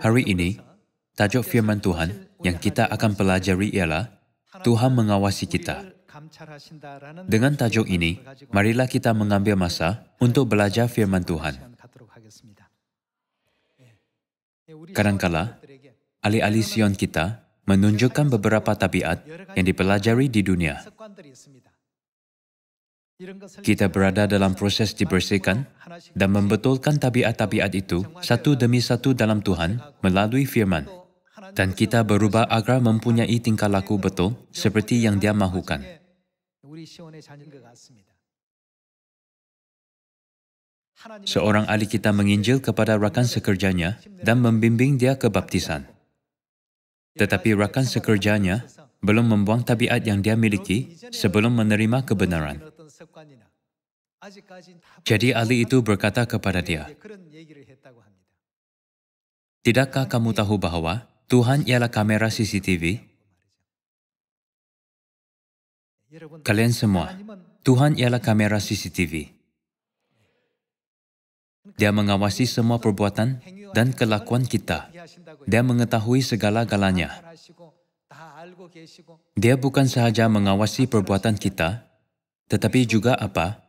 Hari ini, tajuk firman Tuhan yang kita akan pelajari ialah Tuhan mengawasi kita. Dengan tajuk ini, marilah kita mengambil masa untuk belajar firman Tuhan. Kadangkala, ahli-ahli Sion kita menunjukkan beberapa tabiat yang dipelajari di dunia. Kita berada dalam proses dibersihkan dan membetulkan tabiat-tabiat itu satu demi satu dalam Tuhan melalui firman. Dan kita berubah agar mempunyai tingkah laku betul seperti yang Dia mahukan. Seorang ahli kita menginjil kepada rakan sekerjanya dan membimbing dia ke baptisan. Tetapi rakan sekerjanya belum membuang tabiat yang dia miliki sebelum menerima kebenaran. Jadi ahli itu berkata kepada dia, "Tidakkah kamu tahu bahwa Tuhan ialah kamera CCTV? Kalian semua, Tuhan ialah kamera CCTV. Dia mengawasi semua perbuatan dan kelakuan kita. Dia mengetahui segala-galanya. Dia bukan sahaja mengawasi perbuatan kita, tetapi juga apa?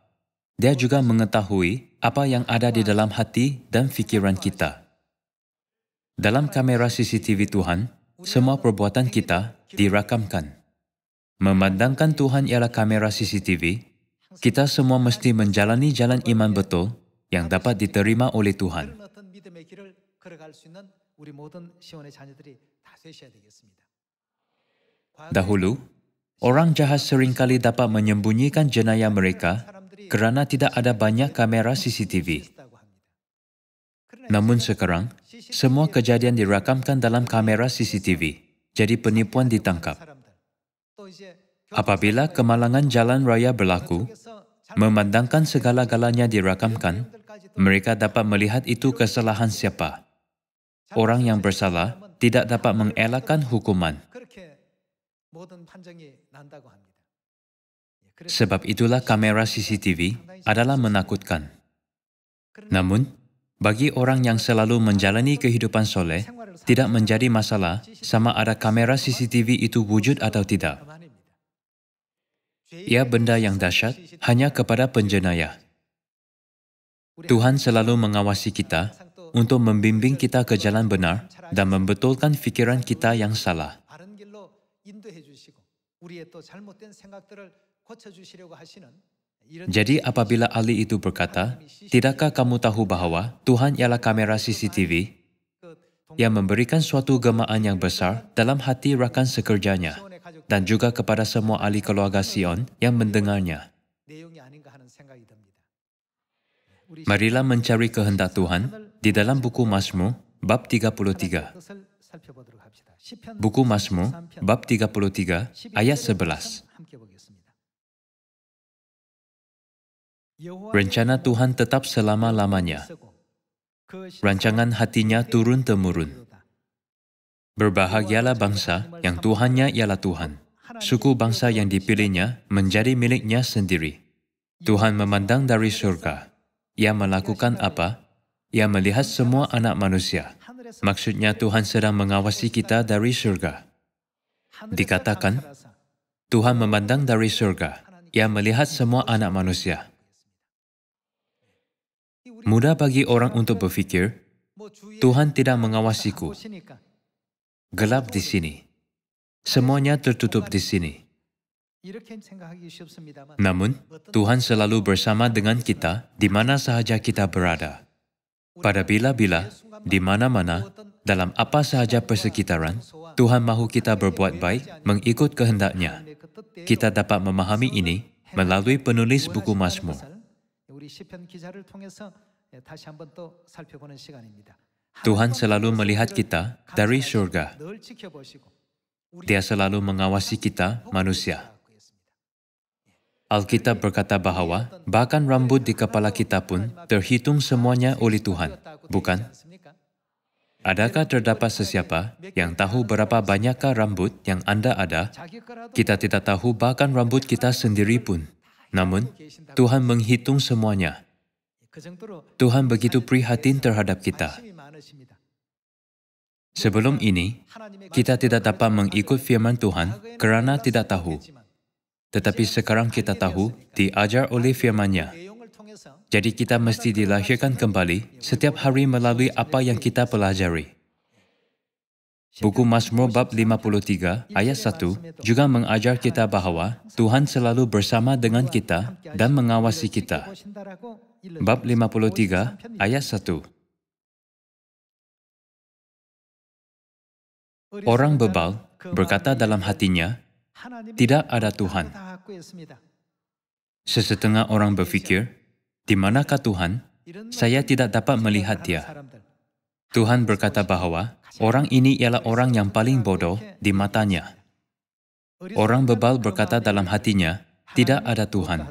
Dia juga mengetahui apa yang ada di dalam hati dan fikiran kita. Dalam kamera CCTV Tuhan, semua perbuatan kita dirakamkan. Memandangkan Tuhan ialah kamera CCTV, kita semua mesti menjalani jalan iman betul yang dapat diterima oleh Tuhan. Dahulu, orang jahat seringkali dapat menyembunyikan jenayah mereka kerana tidak ada banyak kamera CCTV. Namun sekarang, semua kejadian dirakamkan dalam kamera CCTV, jadi penipuan ditangkap. Apabila kemalangan jalan raya berlaku, memandangkan segala-galanya dirakamkan, mereka dapat melihat itu kesalahan siapa. Orang yang bersalah tidak dapat mengelakkan hukuman. Sebab itulah kamera CCTV adalah menakutkan. Namun, bagi orang yang selalu menjalani kehidupan soleh, tidak menjadi masalah sama ada kamera CCTV itu wujud atau tidak. Ia benda yang dahsyat hanya kepada penjenayah. Tuhan selalu mengawasi kita untuk membimbing kita ke jalan benar dan membetulkan fikiran kita yang salah. Jadi apabila ahli itu berkata, "Tidakkah kamu tahu bahwa Tuhan ialah kamera CCTV?" yang memberikan suatu gemaan yang besar dalam hati rakan sekerjanya dan juga kepada semua ahli keluarga Sion yang mendengarnya. Marilah mencari kehendak Tuhan di dalam buku Mazmur bab 33. Buku Mazmur bab 33 ayat 11. Rencana Tuhan tetap selama-lamanya. Rancangan hatinya turun-temurun. Berbahagialah bangsa yang Tuhannya ialah Tuhan. Suku bangsa yang dipilihnya menjadi miliknya sendiri. Tuhan memandang dari surga. Ia melakukan apa? Ia melihat semua anak manusia. Maksudnya Tuhan sedang mengawasi kita dari surga. Dikatakan, Tuhan memandang dari surga. Ia melihat semua anak manusia. Mudah bagi orang untuk berfikir, Tuhan tidak mengawasiku. Gelap di sini. Semuanya tertutup di sini. Namun, Tuhan selalu bersama dengan kita di mana sahaja kita berada. Pada bila-bila, di mana-mana, dalam apa sahaja persekitaran, Tuhan mahu kita berbuat baik mengikut kehendak-Nya. Kita dapat memahami ini melalui penulis buku Mazmur. Tuhan selalu melihat kita dari surga. Dia selalu mengawasi kita, manusia. Alkitab berkata bahwa bahkan rambut di kepala kita pun terhitung semuanya oleh Tuhan, bukan? Adakah terdapat sesiapa yang tahu berapa banyakkah rambut yang Anda ada? Kita tidak tahu bahkan rambut kita sendiri pun. Namun, Tuhan menghitung semuanya. Tuhan begitu prihatin terhadap kita. Sebelum ini, kita tidak dapat mengikut firman Tuhan kerana tidak tahu. Tetapi sekarang kita tahu, diajar oleh firman-Nya. Jadi kita mesti dilahirkan kembali setiap hari melalui apa yang kita pelajari. Buku Mazmur bab 53 ayat 1 juga mengajar kita bahawa Tuhan selalu bersama dengan kita dan mengawasi kita. Bab 53 ayat 1. Orang bebal berkata dalam hatinya, tidak ada Tuhan. Sesetengah orang berfikir, di manakah Tuhan? Saya tidak dapat melihat Dia. Tuhan berkata bahawa orang ini ialah orang yang paling bodoh di matanya. Orang bebal berkata dalam hatinya, tidak ada Tuhan.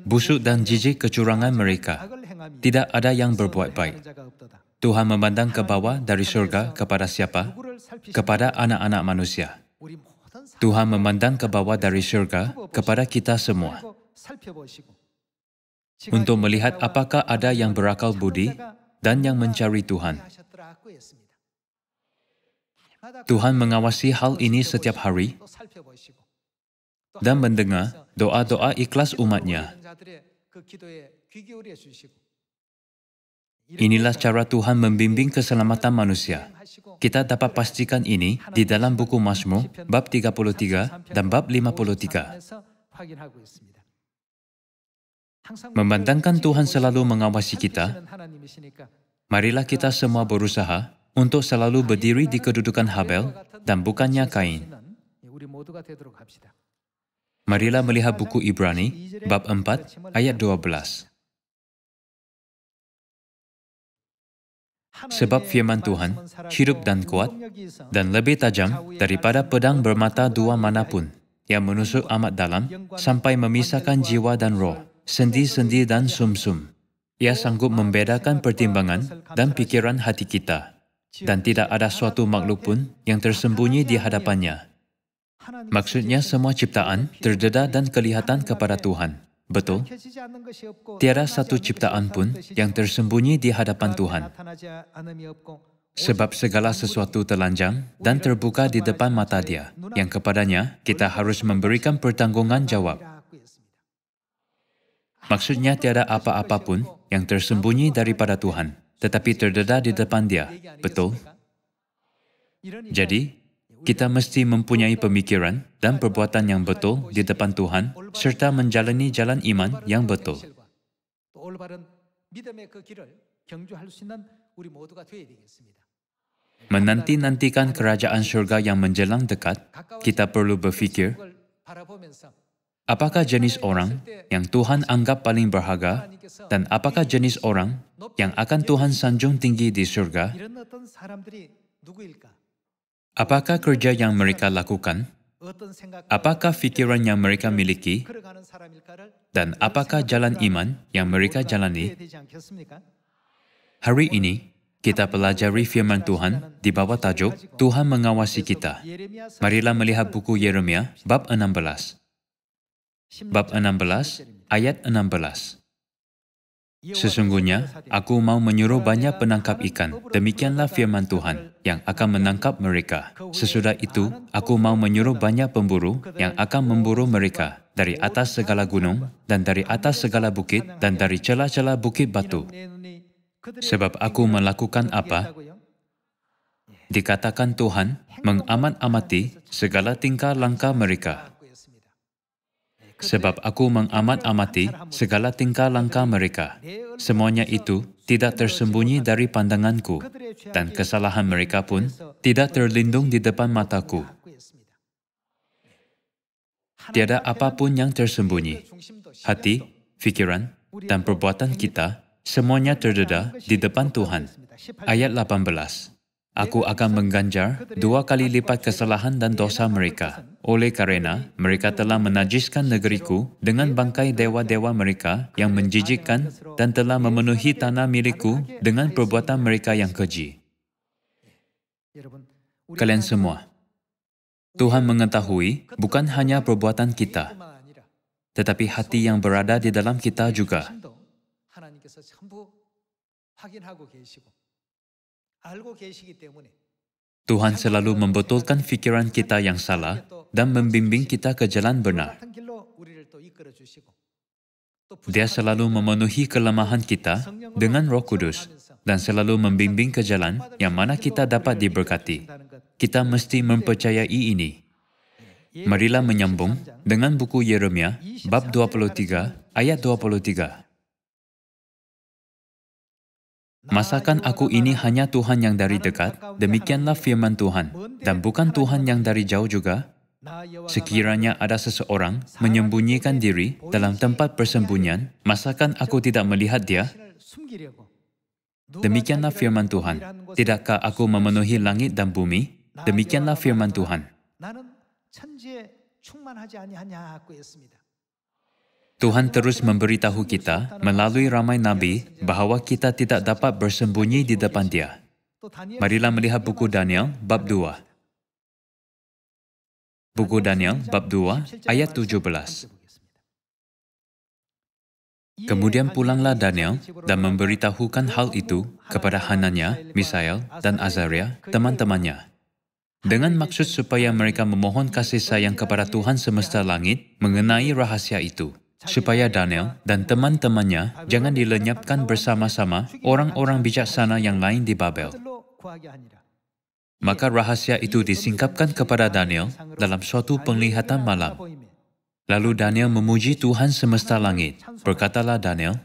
Busuk dan jijik kecurangan mereka. Tidak ada yang berbuat baik. Tuhan memandang ke bawah dari surga kepada siapa? Kepada anak-anak manusia. Tuhan memandang ke bawah dari surga kepada kita semua. Untuk melihat apakah ada yang berakal budi dan yang mencari Tuhan. Tuhan mengawasi hal ini setiap hari dan mendengar doa-doa ikhlas umat-Nya. Inilah cara Tuhan membimbing keselamatan manusia. Kita dapat pastikan ini di dalam buku Mazmur bab 33 dan bab 53. Memandangkan Tuhan selalu mengawasi kita, marilah kita semua berusaha untuk selalu berdiri di kedudukan Habel dan bukannya Kain. Marilah melihat buku Ibrani bab 4 ayat 12. Sebab firman Tuhan hidup dan kuat dan lebih tajam daripada pedang bermata dua manapun yang menusuk amat dalam sampai memisahkan jiwa dan roh, sendi-sendi dan sumsum. Ia sanggup membedakan pertimbangan dan pikiran hati kita, dan tidak ada suatu makhluk pun yang tersembunyi di hadapannya. Maksudnya semua ciptaan terdedah dan kelihatan kepada Tuhan. Betul? Tiada satu ciptaan pun yang tersembunyi di hadapan Tuhan. Sebab segala sesuatu telanjang dan terbuka di depan mata Dia, yang kepadanya kita harus memberikan pertanggungan jawab. Maksudnya tiada apa-apa pun yang tersembunyi daripada Tuhan, tetapi terdedah di depan Dia. Betul? Jadi, kita mesti mempunyai pemikiran dan perbuatan yang betul di depan Tuhan serta menjalani jalan iman yang betul. Menanti-nantikan kerajaan syurga yang menjelang dekat, kita perlu berfikir, apakah jenis orang yang Tuhan anggap paling berharga dan apakah jenis orang yang akan Tuhan sanjung tinggi di syurga? Apakah kerja yang mereka lakukan? Apakah fikiran yang mereka miliki? Dan apakah jalan iman yang mereka jalani? Hari ini, kita pelajari firman Tuhan di bawah tajuk Tuhan mengawasi kita. Marilah melihat buku Yeremia bab 16. Bab 16 ayat 16. Sesungguhnya, aku mau menyuruh banyak penangkap ikan. Demikianlah firman Tuhan yang akan menangkap mereka. Sesudah itu, aku mau menyuruh banyak pemburu yang akan memburu mereka dari atas segala gunung dan dari atas segala bukit dan dari celah-celah bukit batu. Sebab aku melakukan apa? Dikatakan Tuhan mengamat-amati segala tingkah langkah mereka. Sebab aku mengamat-amati segala tingkah langkah mereka. Semuanya itu tidak tersembunyi dari pandanganku, dan kesalahan mereka pun tidak terlindung di depan mataku. Tiada apapun yang tersembunyi. Hati, fikiran, dan perbuatan kita, semuanya terdedah di depan Tuhan. Ayat 18. Aku akan mengganjar 2 kali lipat kesalahan dan dosa mereka. Oleh karena mereka telah menajiskan negeriku dengan bangkai dewa-dewa mereka yang menjijikkan dan telah memenuhi tanah milikku dengan perbuatan mereka yang keji. Kalian semua, Tuhan mengetahui bukan hanya perbuatan kita, tetapi hati yang berada di dalam kita juga. Tuhan selalu membetulkan fikiran kita yang salah dan membimbing kita ke jalan benar. Dia selalu memenuhi kelemahan kita dengan Roh Kudus dan selalu membimbing ke jalan yang mana kita dapat diberkati. Kita mesti mempercayai ini. Marilah menyambung dengan buku Yeremia bab 23 ayat 23. Masakan aku ini hanya Tuhan yang dari dekat, demikianlah firman Tuhan, dan bukan Tuhan yang dari jauh juga. Sekiranya ada seseorang menyembunyikan diri dalam tempat persembunyian, masakan aku tidak melihat dia? Demikianlah firman Tuhan. Tidakkah aku memenuhi langit dan bumi? Demikianlah firman Tuhan. Tuhan terus memberitahu kita melalui ramai nabi bahawa kita tidak dapat bersembunyi di depan Dia. Marilah melihat buku Daniel bab 2. Buku Daniel bab 2 ayat 17. Kemudian pulanglah Daniel dan memberitahukan hal itu kepada Hanania, Misael, dan Azaria, teman-temannya, dengan maksud supaya mereka memohon kasih sayang kepada Tuhan semesta langit mengenai rahasia itu, supaya Daniel dan teman-temannya jangan dilenyapkan bersama-sama orang-orang bijaksana yang lain di Babel. Maka rahasia itu disingkapkan kepada Daniel dalam suatu penglihatan malam. Lalu Daniel memuji Tuhan semesta langit. Berkatalah Daniel,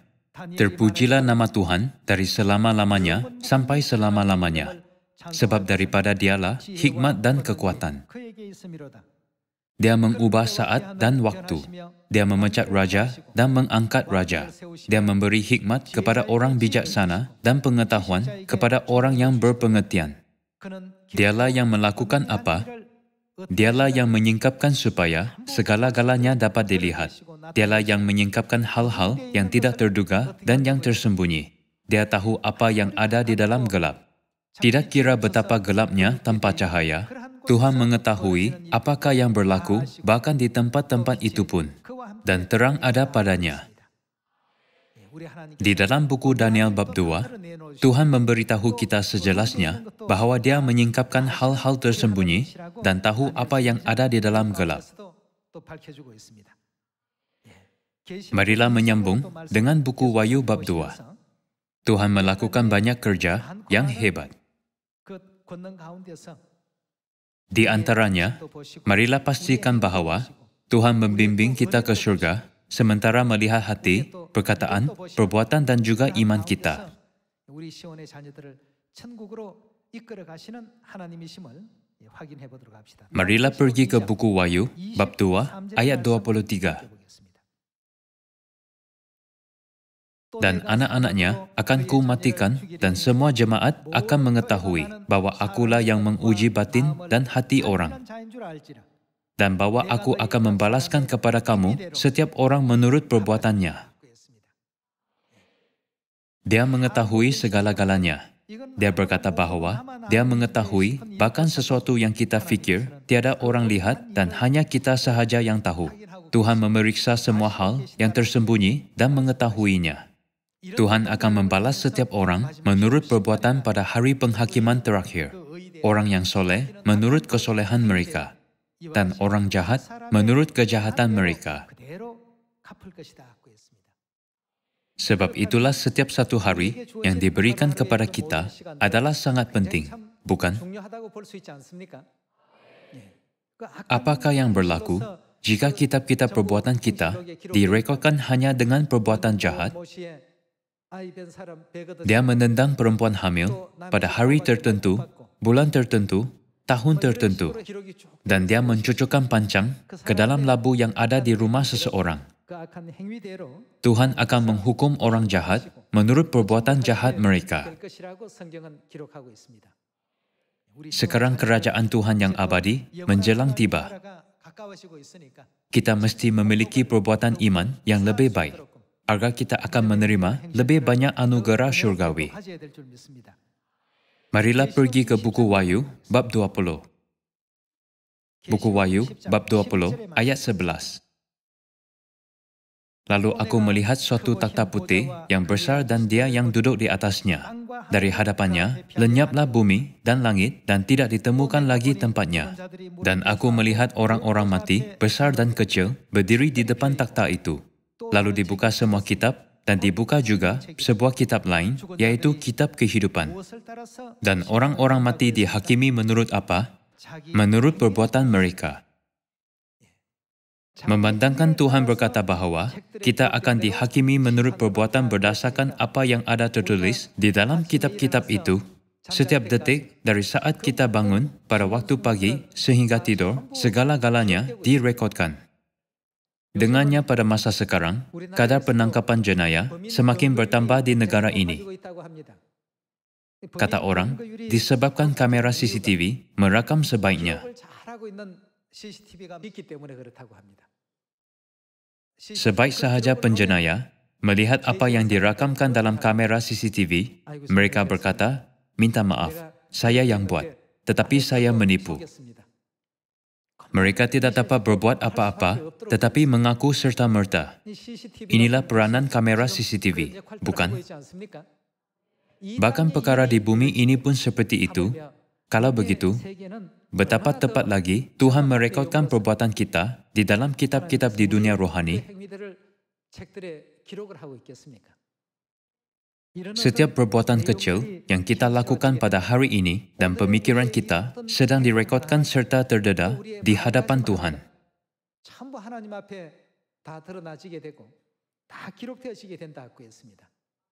"Terpujilah nama Tuhan dari selama-lamanya sampai selama-lamanya, sebab daripada Dialah hikmat dan kekuatan. Dia mengubah saat dan waktu. Dia memecat raja dan mengangkat raja. Dia memberi hikmat kepada orang bijaksana dan pengetahuan kepada orang yang berpengertian. Dialah yang melakukan apa? Dialah yang menyingkapkan supaya segala-galanya dapat dilihat. Dialah yang menyingkapkan hal-hal yang tidak terduga dan yang tersembunyi. Dia tahu apa yang ada di dalam gelap. Tidak kira betapa gelapnya tanpa cahaya, Tuhan mengetahui apakah yang berlaku bahkan di tempat-tempat itu pun, dan terang ada padanya." Di dalam buku Daniel bab 2, Tuhan memberitahu kita sejelasnya bahawa Dia menyingkapkan hal-hal tersembunyi dan tahu apa yang ada di dalam gelap. Marilah menyambung dengan buku Wahyu bab 2. Tuhan melakukan banyak kerja yang hebat. Di antaranya, marilah pastikan bahawa Tuhan membimbing kita ke syurga sementara melihat hati, perkataan, perbuatan dan juga iman kita. Marilah pergi ke buku Wahyu bab 2 ayat 23. "Dan anak-anaknya akan kumatikan dan semua jemaat akan mengetahui bahwa akulah yang menguji batin dan hati orang. Dan bahwa aku akan membalaskan kepada kamu setiap orang menurut perbuatannya." Dia mengetahui segala-galanya. Dia berkata bahawa Dia mengetahui bahkan sesuatu yang kita fikir tiada orang lihat dan hanya kita sahaja yang tahu. Tuhan memeriksa semua hal yang tersembunyi dan mengetahuinya. Tuhan akan membalas setiap orang menurut perbuatan pada hari penghakiman terakhir. Orang yang soleh menurut kesolehan mereka, dan orang jahat menurut kejahatan mereka. Sebab itulah setiap satu hari yang diberikan kepada kita adalah sangat penting, bukan? Apakah yang berlaku jika kitab-kitab perbuatan kita direkodkan hanya dengan perbuatan jahat? Dia menendang perempuan hamil pada hari tertentu, bulan tertentu, tahun tertentu, dan dia mencucukkan pancang ke dalam labu yang ada di rumah seseorang. Tuhan akan menghukum orang jahat menurut perbuatan jahat mereka. Sekarang kerajaan Tuhan yang abadi menjelang tiba. Kita mesti memiliki perbuatan iman yang lebih baik, agar kita akan menerima lebih banyak anugerah syurgawi. Marilah pergi ke buku Wahyu bab 20. Buku Wahyu bab 20 ayat 11. Lalu aku melihat suatu takhta putih yang besar dan Dia yang duduk di atasnya. Dari hadapannya, lenyaplah bumi dan langit dan tidak ditemukan lagi tempatnya. Dan aku melihat orang-orang mati, besar dan kecil, berdiri di depan takhta itu. Lalu dibuka semua kitab, dan dibuka juga sebuah kitab lain, yaitu kitab kehidupan. Dan orang-orang mati dihakimi menurut apa? Menurut perbuatan mereka. Memandangkan Tuhan berkata bahawa kita akan dihakimi menurut perbuatan berdasarkan apa yang ada tertulis di dalam kitab-kitab itu. Setiap detik dari saat kita bangun pada waktu pagi sehingga tidur, segala-galanya direkodkan. Dengannya pada masa sekarang, kadar penangkapan jenayah semakin bertambah di negara ini. Kata orang, disebabkan kamera CCTV merakam sebaiknya. Sebaik sahaja penjenayah melihat apa yang dirakamkan dalam kamera CCTV, mereka berkata, minta maaf, saya yang buat, tetapi saya menipu. Mereka tidak dapat berbuat apa-apa, tetapi mengaku serta-merta. Inilah peranan kamera CCTV, bukan? Bahkan perkara di bumi ini pun seperti itu. Kalau begitu, betapa tepat lagi Tuhan merekodkan perbuatan kita di dalam kitab-kitab di dunia rohani. Setiap perbuatan kecil yang kita lakukan pada hari ini dan pemikiran kita sedang direkodkan serta terdedah di hadapan Tuhan.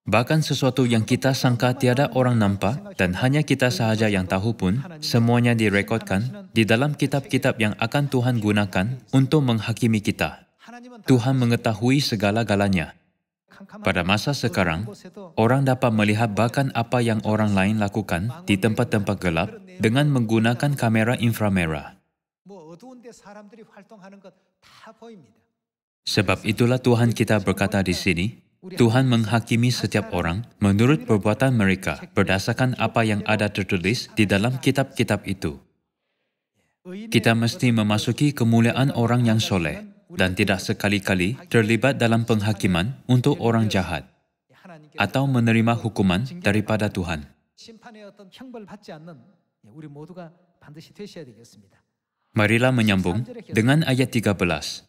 Bahkan sesuatu yang kita sangka tiada orang nampak dan hanya kita sahaja yang tahu pun, semuanya direkodkan di dalam kitab-kitab yang akan Tuhan gunakan untuk menghakimi kita. Tuhan mengetahui segala-galanya. Pada masa sekarang, orang dapat melihat bahkan apa yang orang lain lakukan di tempat-tempat gelap dengan menggunakan kamera inframerah. Sebab itulah Tuhan kita berkata di sini, Tuhan menghakimi setiap orang menurut perbuatan mereka berdasarkan apa yang ada tertulis di dalam kitab-kitab itu. Kita mesti memasuki kemuliaan orang yang soleh dan tidak sekali-kali terlibat dalam penghakiman untuk orang jahat atau menerima hukuman daripada Tuhan. Marilah menyambung dengan ayat 13.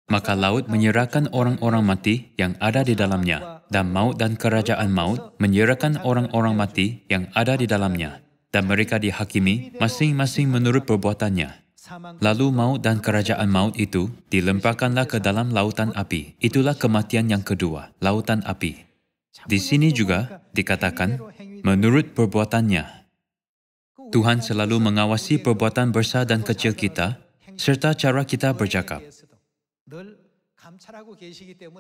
Maka laut menyerahkan orang-orang mati yang ada di dalamnya, dan maut dan kerajaan maut menyerahkan orang-orang mati yang ada di dalamnya, dan mereka dihakimi masing-masing menurut perbuatannya. Lalu maut dan kerajaan maut itu dilemparkanlah ke dalam lautan api. Itulah kematian yang kedua, lautan api. Di sini juga dikatakan, menurut perbuatannya. Tuhan selalu mengawasi perbuatan besar dan kecil kita, serta cara kita bercakap.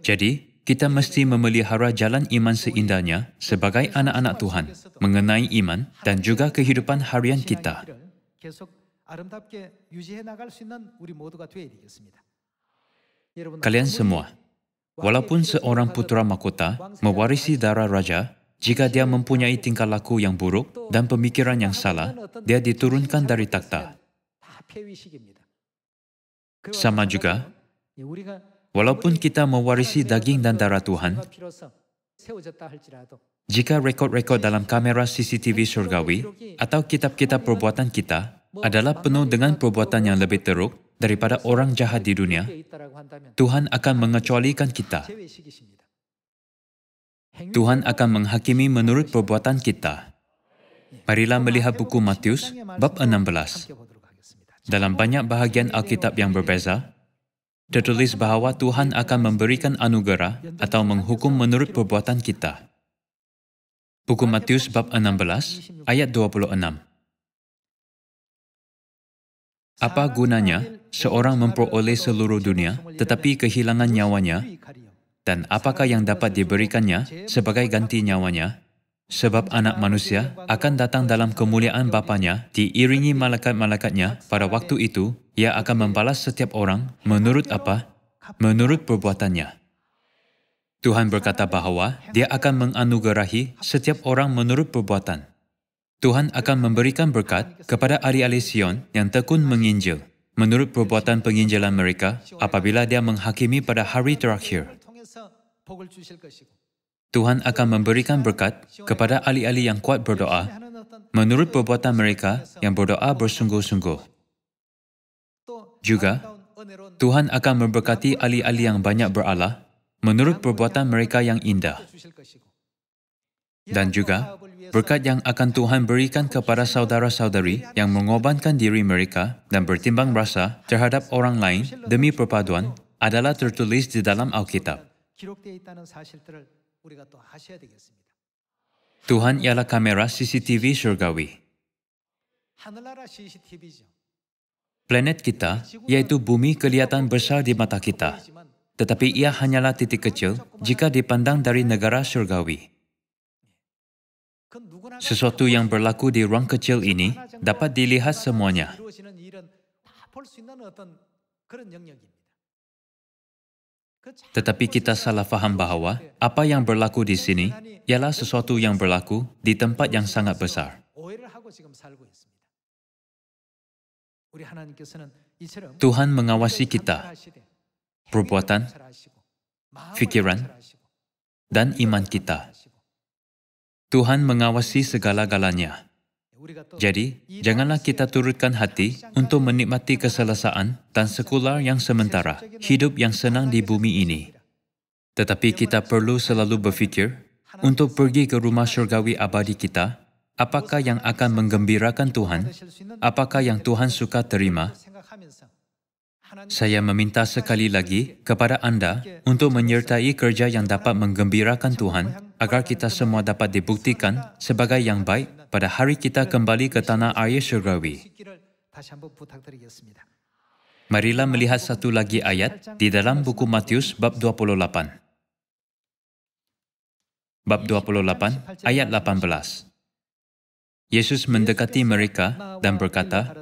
Jadi, kita mesti memelihara jalan iman seindahnya sebagai anak-anak Tuhan, mengenai iman dan juga kehidupan harian kita. Kalian semua, walaupun seorang putera mahkota mewarisi darah raja, jika dia mempunyai tingkah laku yang buruk dan pemikiran yang salah, dia diturunkan dari takhta. Sama juga, walaupun kita mewarisi daging dan darah Tuhan, jika rekod-rekod dalam kamera CCTV surgawi atau kitab-kitab perbuatan kita adalah penuh dengan perbuatan yang lebih teruk daripada orang jahat di dunia, Tuhan akan mengecualikan kita. Tuhan akan menghakimi menurut perbuatan kita. Marilah melihat buku Matius, bab 16. Dalam banyak bahagian Alkitab yang berbeza, tertulis bahawa Tuhan akan memberikan anugerah atau menghukum menurut perbuatan kita. Buku Matius bab 16, ayat 26. Apa gunanya seorang memperoleh seluruh dunia tetapi kehilangan nyawanya? Dan apakah yang dapat diberikannya sebagai ganti nyawanya? Sebab anak manusia akan datang dalam kemuliaan Bapanya diiringi malaikat-malaikatnya pada waktu itu, ia akan membalas setiap orang menurut apa? Menurut perbuatannya. Tuhan berkata bahawa dia akan menganugerahi setiap orang menurut perbuatan. Tuhan akan memberikan berkat kepada ahli-ahli Sion yang tekun menginjil menurut perbuatan penginjilan mereka apabila dia menghakimi pada hari terakhir. Tuhan akan memberikan berkat kepada ahli-ahli yang kuat berdoa menurut perbuatan mereka yang berdoa bersungguh-sungguh. Juga, Tuhan akan memberkati ahli-ahli yang banyak beralah menurut perbuatan mereka yang indah. Dan juga, berkat yang akan Tuhan berikan kepada saudara-saudari yang mengorbankan diri mereka dan bertimbang rasa terhadap orang lain demi perpaduan adalah tertulis di dalam Alkitab. Tuhan ialah kamera CCTV surgawi. Planet kita, yaitu bumi, kelihatan besar di mata kita, tetapi ia hanyalah titik kecil jika dipandang dari negara surgawi. Sesuatu yang berlaku di ruang kecil ini dapat dilihat semuanya. Tetapi kita salah faham bahawa apa yang berlaku di sini ialah sesuatu yang berlaku di tempat yang sangat besar. Tuhan mengawasi kita, perbuatan, fikiran, dan iman kita. Tuhan mengawasi segala-galanya. Jadi, janganlah kita turutkan hati untuk menikmati keselesaan dan sekular yang sementara, hidup yang senang di bumi ini. Tetapi kita perlu selalu berfikir untuk pergi ke rumah syurgawi abadi kita. Apakah yang akan menggembirakan Tuhan? Apakah yang Tuhan suka terima? Saya meminta sekali lagi kepada anda untuk menyertai kerja yang dapat menggembirakan Tuhan agar kita semua dapat dibuktikan sebagai yang baik pada hari kita kembali ke tanah air syurgawi. Marilah melihat satu lagi ayat di dalam buku Matius bab 28. Bab 28 ayat 18. Yesus mendekati mereka dan berkata,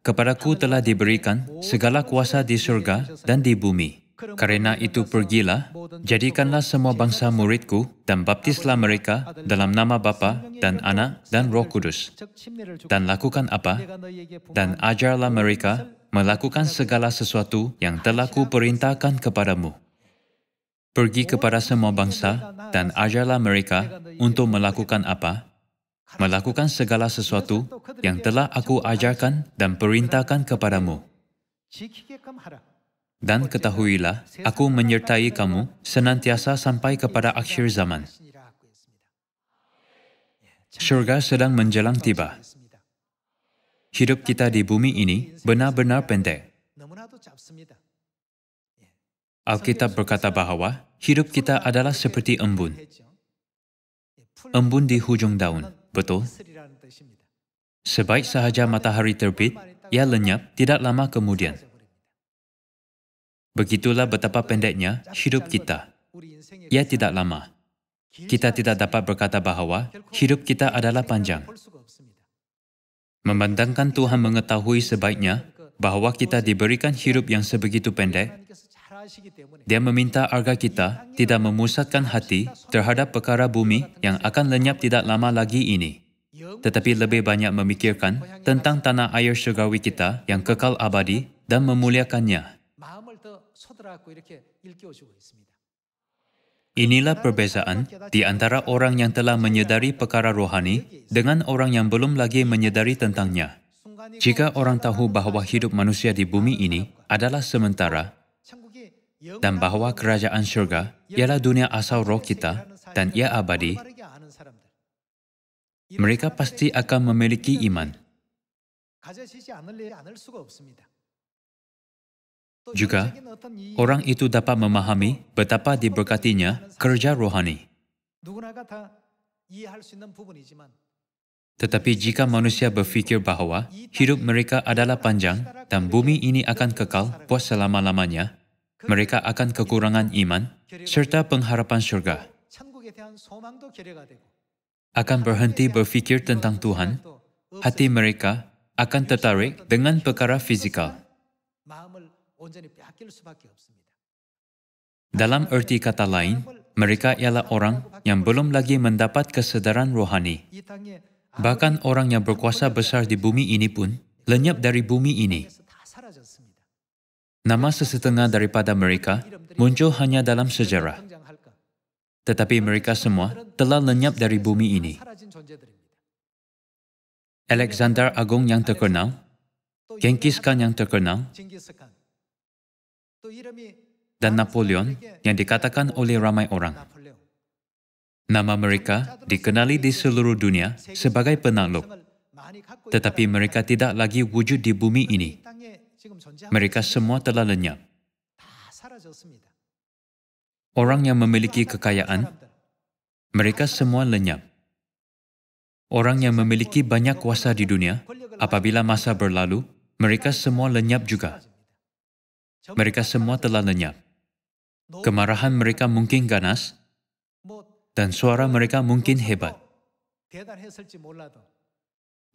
"Kepadaku telah diberikan segala kuasa di surga dan di bumi. Karena itu pergilah, jadikanlah semua bangsa muridku dan baptislah mereka dalam nama Bapa dan Anak dan Roh Kudus. Dan lakukan apa? Dan ajarlah mereka melakukan segala sesuatu yang telah kuperintahkan kepadamu. Pergi kepada semua bangsa dan ajarlah mereka untuk melakukan apa? Melakukan segala sesuatu yang telah aku ajarkan dan perintahkan kepadamu. Dan ketahuilah, aku menyertai kamu senantiasa sampai kepada akhir zaman." Syurga sedang menjelang tiba. Hidup kita di bumi ini benar-benar pendek. Alkitab berkata bahawa hidup kita adalah seperti embun. Embun di hujung daun. Betul? Sebaik sahaja matahari terbit, ia lenyap tidak lama kemudian. Begitulah betapa pendeknya hidup kita. Ia tidak lama. Kita tidak dapat berkata bahawa hidup kita adalah panjang. Memandangkan Tuhan mengetahui sebaiknya bahawa kita diberikan hidup yang sebegitu pendek, Dia meminta agar kita tidak memusatkan hati terhadap perkara bumi yang akan lenyap tidak lama lagi ini, tetapi lebih banyak memikirkan tentang tanah air syurgawi kita yang kekal abadi dan memuliakannya. Inilah perbezaan di antara orang yang telah menyedari perkara rohani dengan orang yang belum lagi menyedari tentangnya. Jika orang tahu bahawa hidup manusia di bumi ini adalah sementara, dan bahawa kerajaan syurga ialah dunia asal roh kita dan ia abadi, mereka pasti akan memiliki iman. Juga, orang itu dapat memahami betapa diberkatinya kerja rohani. Tetapi jika manusia berfikir bahawa hidup mereka adalah panjang dan bumi ini akan kekal buat selama-lamanya, mereka akan kekurangan iman serta pengharapan syurga. Akan berhenti berfikir tentang Tuhan, hati mereka akan tertarik dengan perkara fizikal. Dalam erti kata lain, mereka ialah orang yang belum lagi mendapat kesedaran rohani. Bahkan orang yang berkuasa besar di bumi ini pun lenyap dari bumi ini. Nama sesetengah daripada mereka muncul hanya dalam sejarah. tetapi mereka semua telah lenyap dari bumi ini. Alexander Agung yang terkenal, Genghis Khan yang terkenal, dan Napoleon yang dikatakan oleh ramai orang. Nama mereka dikenali di seluruh dunia sebagai penakluk, tetapi mereka tidak lagi wujud di bumi ini. Mereka semua telah lenyap. Orang yang memiliki kekayaan, mereka semua lenyap. Orang yang memiliki banyak kuasa di dunia, apabila masa berlalu, mereka semua lenyap juga. Mereka semua telah lenyap. Kemarahan mereka mungkin ganas, dan suara mereka mungkin hebat.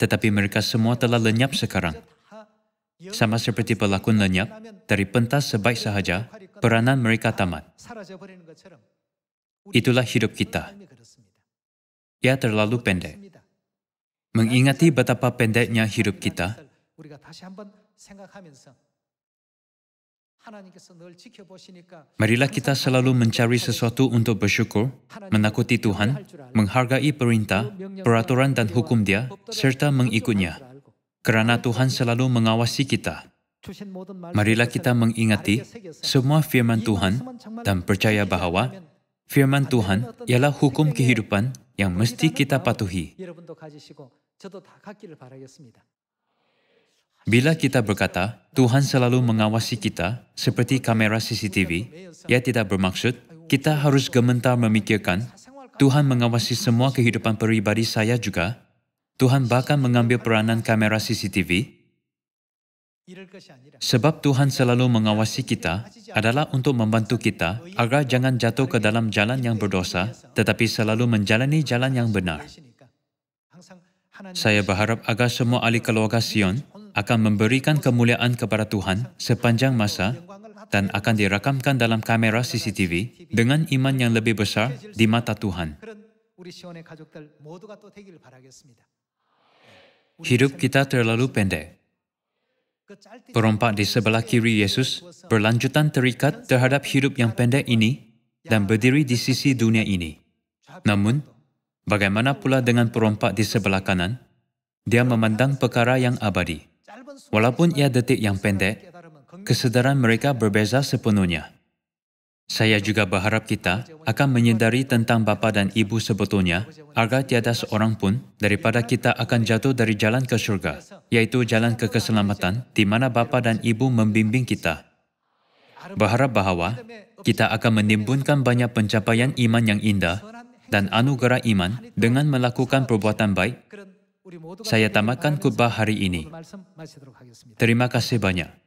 Tetapi mereka semua telah lenyap sekarang. Sama seperti pelakon lenyap, dari pentas sebaik sahaja, peranan mereka tamat. Itulah hidup kita. Ia terlalu pendek. Mengingati betapa pendeknya hidup kita, marilah kita selalu mencari sesuatu untuk bersyukur, menakuti Tuhan, menghargai perintah, peraturan dan hukum Dia, serta mengikutnya. Kerana Tuhan selalu mengawasi kita. Marilah kita mengingati semua firman Tuhan dan percaya bahawa firman Tuhan ialah hukum kehidupan yang mesti kita patuhi. Bila kita berkata, Tuhan selalu mengawasi kita seperti kamera CCTV, ia tidak bermaksud kita harus gementar memikirkan Tuhan mengawasi semua kehidupan peribadi saya juga. Tuhan bahkan mengambil peranan kamera CCTV. Sebab Tuhan selalu mengawasi kita adalah untuk membantu kita agar jangan jatuh ke dalam jalan yang berdosa, tetapi selalu menjalani jalan yang benar. Saya berharap agar semua ahli keluarga Sion akan memberikan kemuliaan kepada Tuhan sepanjang masa dan akan dirakamkan dalam kamera CCTV dengan iman yang lebih besar di mata Tuhan. Hidup kita terlalu pendek. Perompak di sebelah kiri Yesus berlanjutan terikat terhadap hidup yang pendek ini dan berdiri di sisi dunia ini. Namun, bagaimana pula dengan perompak di sebelah kanan? Dia memandang perkara yang abadi. Walaupun ia detik yang pendek, kesedaran mereka berbeza sepenuhnya. Saya juga berharap kita akan menyedari tentang bapa dan ibu sebetulnya agar tiada seorang pun daripada kita akan jatuh dari jalan ke syurga, iaitu jalan ke keselamatan di mana bapa dan ibu membimbing kita. Berharap bahawa kita akan menimbulkan banyak pencapaian iman yang indah dan anugerah iman dengan melakukan perbuatan baik. Saya tamatkan khutbah hari ini. Terima kasih banyak.